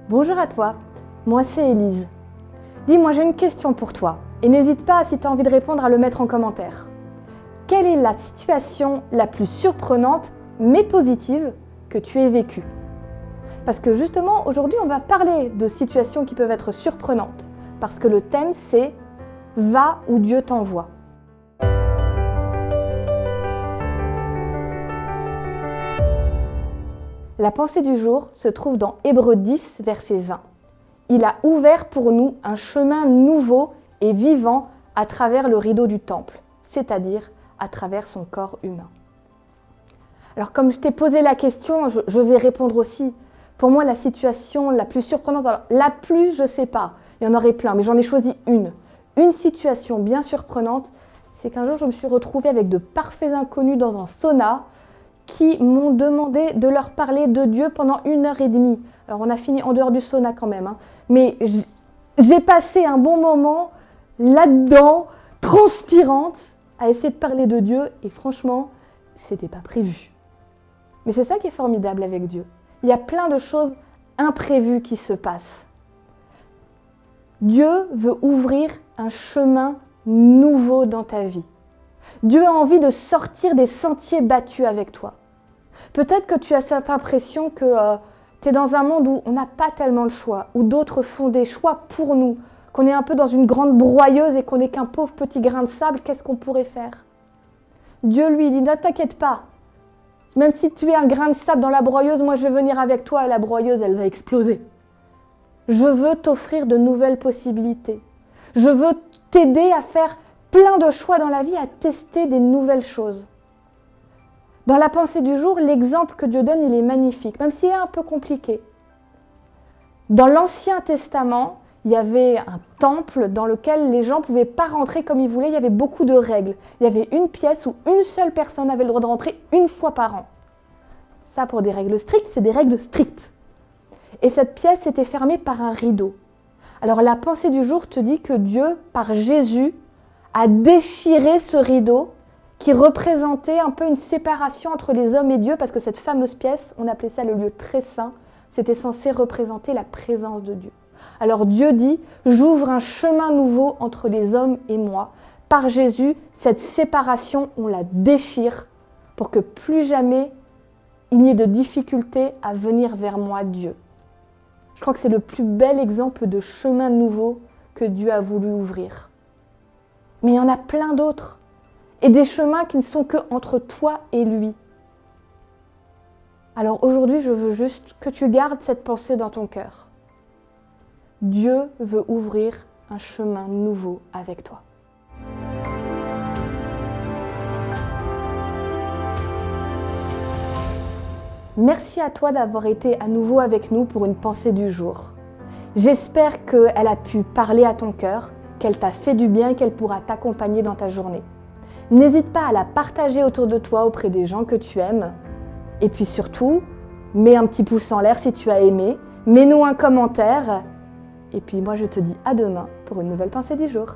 Bonjour à toi, moi c'est Élise. Dis-moi, j'ai une question pour toi et n'hésite pas si tu as envie de répondre à le mettre en commentaire. Quelle est la situation la plus surprenante mais positive que tu aies vécue? Parce que justement, aujourd'hui, on va parler de situations qui peuvent être surprenantes parce que le thème c'est « Va où Dieu t'envoie ». La pensée du jour se trouve dans Hébreux 10, verset 20. Il a ouvert pour nous un chemin nouveau et vivant à travers le rideau du temple, c'est-à-dire à travers son corps humain. Alors comme je t'ai posé la question, je vais répondre aussi. Pour moi, la situation la plus surprenante, alors, la plus, je ne sais pas, il y en aurait plein, mais j'en ai choisi une. Une situation bien surprenante, c'est qu'un jour, je me suis retrouvée avec de parfaits inconnus dans un sauna qui m'ont demandé de leur parler de Dieu pendant 1h30. Alors on a fini en dehors du sauna quand même, mais j'ai passé un bon moment là-dedans, transpirante, à essayer de parler de Dieu et franchement, c'était pas prévu. Mais c'est ça qui est formidable avec Dieu. Il y a plein de choses imprévues qui se passent. Dieu veut ouvrir un chemin nouveau dans ta vie. Dieu a envie de sortir des sentiers battus avec toi. Peut-être que tu as cette impression que tu es dans un monde où on n'a pas tellement le choix, où d'autres font des choix pour nous, qu'on est un peu dans une grande broyeuse et qu'on n'est qu'un pauvre petit grain de sable, qu'est-ce qu'on pourrait faire? Dieu lui dit, ne t'inquiète pas, même si tu es un grain de sable dans la broyeuse, moi je vais venir avec toi et la broyeuse elle va exploser. Je veux t'offrir de nouvelles possibilités. Je veux t'aider à faire plein de choix dans la vie, à tester des nouvelles choses. Dans la pensée du jour, l'exemple que Dieu donne, il est magnifique, même s'il est un peu compliqué. Dans l'Ancien Testament, il y avait un temple dans lequel les gens ne pouvaient pas rentrer comme ils voulaient, il y avait beaucoup de règles. Il y avait une pièce où une seule personne avait le droit de rentrer une fois par an. Ça, pour des règles strictes, c'est des règles strictes. Et cette pièce était fermée par un rideau. Alors la pensée du jour te dit que Dieu, par Jésus, a déchiré ce rideau qui représentait un peu une séparation entre les hommes et Dieu, parce que cette fameuse pièce, on appelait ça le lieu très saint, c'était censé représenter la présence de Dieu. Alors Dieu dit, j'ouvre un chemin nouveau entre les hommes et moi. Par Jésus, cette séparation, on la déchire pour que plus jamais il n'y ait de difficulté à venir vers moi, Dieu. Je crois que c'est le plus bel exemple de chemin nouveau que Dieu a voulu ouvrir. Mais il y en a plein d'autres. Et des chemins qui ne sont que entre toi et lui. Alors aujourd'hui, je veux juste que tu gardes cette pensée dans ton cœur. Dieu veut ouvrir un chemin nouveau avec toi. Merci à toi d'avoir été à nouveau avec nous pour une pensée du jour. J'espère qu'elle a pu parler à ton cœur, qu'elle t'a fait du bien et qu'elle pourra t'accompagner dans ta journée. N'hésite pas à la partager autour de toi auprès des gens que tu aimes. Et puis surtout, mets un petit pouce en l'air si tu as aimé, mets-nous un commentaire. Et puis moi je te dis à demain pour une nouvelle pensée du jour.